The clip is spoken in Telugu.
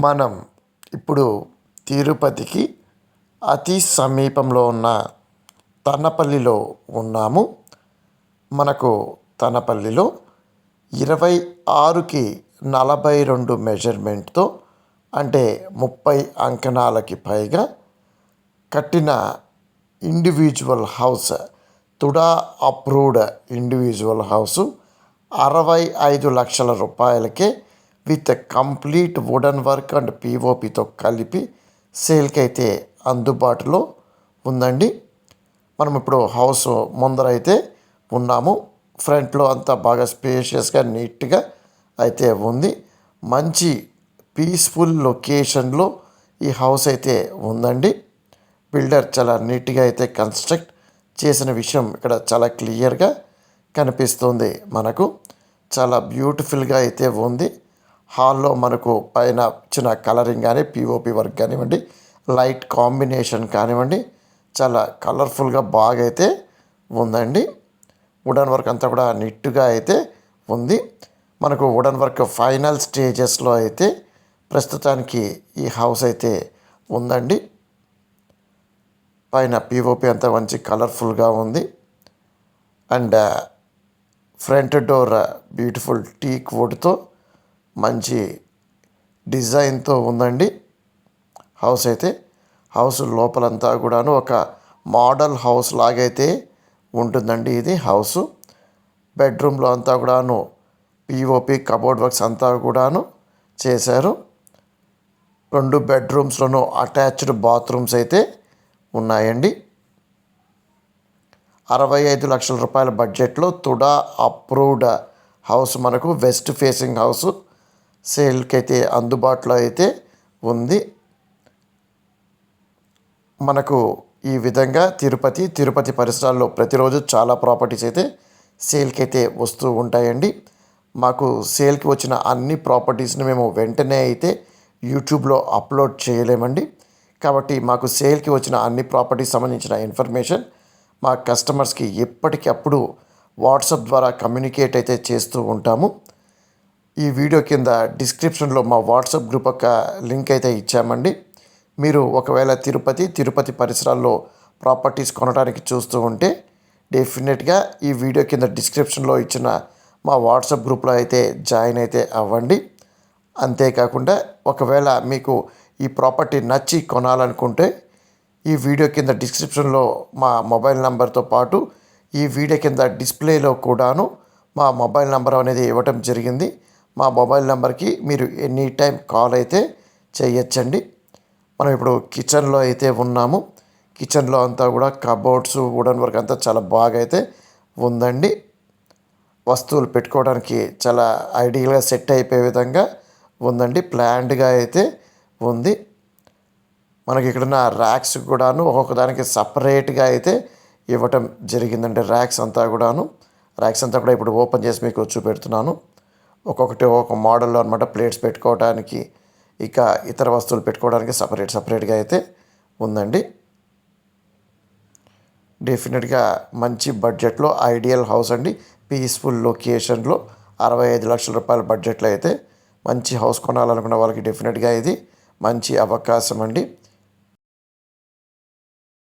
మనం ఇప్పుడు తిరుపతికి అతి సమీపంలో ఉన్న తనపల్లిలో ఉన్నాము. మనకు తనపల్లిలో 26కి 42 మెజర్మెంట్తో అంటే 30 అంకణాలకి పైగా కట్టిన individual house, TUDA approved individual house 65 లక్షల రూపాయలకే with complete wooden work and పిఓపితో కలిపి సేల్కి అయితే అందుబాటులో ఉందండి. మనం ఇప్పుడు హౌస్ ముందర అయితే ఉన్నాము. ఫ్రంట్లో అంతా బాగా స్పేషియస్గా నీట్గా అయితే ఉంది. మంచి పీస్ఫుల్ లొకేషన్లో ఈ హౌస్ అయితే ఉందండి. బిల్డర్ చాలా నీట్గా అయితే కన్స్ట్రక్ట్ చేసిన విషయం ఇక్కడ చాలా క్లియర్గా కనిపిస్తుంది. మనకు చాలా బ్యూటిఫుల్గా అయితే ఉంది. హాల్లో మనకు పైన చిన్న కలరింగ్ కానీ పిఓపి వర్క్ కానివ్వండి, లైట్ కాంబినేషన్ కానివ్వండి, చాలా కలర్ఫుల్గా బాగా అయితే ఉందండి. వుడెన్ వర్క్ అంతా కూడా నీట్గా అయితే ఉంది. మనకు వుడెన్ వర్క్ ఫైనల్ స్టేజెస్లో అయితే ప్రస్తుతానికి ఈ హౌస్ అయితే ఉందండి. పైన పిఓపి అంతా మంచి కలర్ఫుల్గా ఉంది. And front door beautiful teak వుడ్తో మంచి డిజైన్తో ఉందండి హౌస్ అయితే. హౌస్ లోపలంతా కూడాను ఒక మోడల్ హౌస్ లాగైతే ఉంటుందండి ఇది హౌసు. బెడ్రూమ్లో అంతా కూడాను పిఓపి కబోర్డ్ వర్క్స్ అంతా కూడాను చేశారు. 2 బెడ్రూమ్స్లోనూ అటాచ్డ్ బాత్రూమ్స్ అయితే ఉన్నాయండి. 65 లక్షల రూపాయల బడ్జెట్లో తుడా అప్రూవ్డ్ హౌస్ మనకు వెస్ట్ ఫేసింగ్ హౌస్ సేల్కి అయితే అందుబాటులో అయితే ఉంది. మనకు ఈ విధంగా తిరుపతి పరిసరాల్లో ప్రతిరోజు చాలా ప్రాపర్టీస్ అయితే సేల్కి అయితే వస్తూ ఉంటాయండి. మాకు సేల్కి వచ్చిన అన్ని ప్రాపర్టీస్ని మేము వెంటనే అయితే యూట్యూబ్లో అప్లోడ్ చేయలేమండి. కాబట్టి మాకు సేల్కి వచ్చిన అన్ని ప్రాపర్టీస్ సంబంధించిన ఇన్ఫర్మేషన్ మా కస్టమర్స్కి ఎప్పటికప్పుడు వాట్సాప్ ద్వారా కమ్యూనికేట్ అయితే చేస్తూ ఉంటాము. ఈ వీడియో కింద డిస్క్రిప్షన్లో మా వాట్సాప్ గ్రూప్ యొక్క లింక్ అయితే ఇచ్చామండి. మీరు ఒకవేళ తిరుపతి పరిసరాల్లో ప్రాపర్టీస్ కొనడానికి చూస్తూ ఉంటే డెఫినెట్గా ఈ వీడియో కింద డిస్క్రిప్షన్లో ఇచ్చిన మా వాట్సాప్ గ్రూప్లో అయితే జాయిన్ అయితే అవ్వండి. అంతేకాకుండా ఒకవేళ మీకు ఈ ప్రాపర్టీ నచ్చి కొనాలనుకుంటే ఈ వీడియో కింద డిస్క్రిప్షన్లో మా మొబైల్ నెంబర్తో పాటు ఈ వీడియో కింద డిస్ప్లేలో కూడాను మా మొబైల్ నెంబర్ అనేది ఇవ్వటం జరిగింది. మా మొబైల్ నెంబర్కి మీరు ఎనీ టైం కాల్ అయితే చేయొచ్చండి. మనం ఇప్పుడు కిచెన్లో అయితే ఉన్నాము. కిచెన్లో అంతా కూడా కబోర్డ్స్ వుడెన్ వర్క్ అంతా చాలా బాగా అయితే ఉందండి. వస్తువులు పెట్టుకోవడానికి చాలా ఐడియల్గా సెట్ అయిపోయే విధంగా ఉందండి. ప్లాన్డ్గా అయితే ఉంది. మనకి ఇక్కడున్న ర్యాక్స్ కూడాను ఒక్కొక్క దానికి సపరేట్గా అయితే ఇవ్వటం జరిగిందండి. ర్యాక్స్ అంతా కూడా ఇప్పుడు ఓపెన్ చేసి మీకు చూపెడుతున్నాను. ఒక్కొక్కటి ఒక మోడల్లో అనమాట. ప్లేట్స్ పెట్టుకోవడానికి ఇక ఇతర వస్తువులు పెట్టుకోవడానికి సపరేట్గా అయితే ఉందండి. డెఫినెట్గా మంచి బడ్జెట్లో ఐడియల్ హౌస్ అండి. పీస్ఫుల్ లొకేషన్లో 65 లక్షల రూపాయల బడ్జెట్లో అయితే మంచి హౌస్ కొనాలనుకున్న వాళ్ళకి డెఫినెట్గా ఇది మంచి అవకాశం అండి.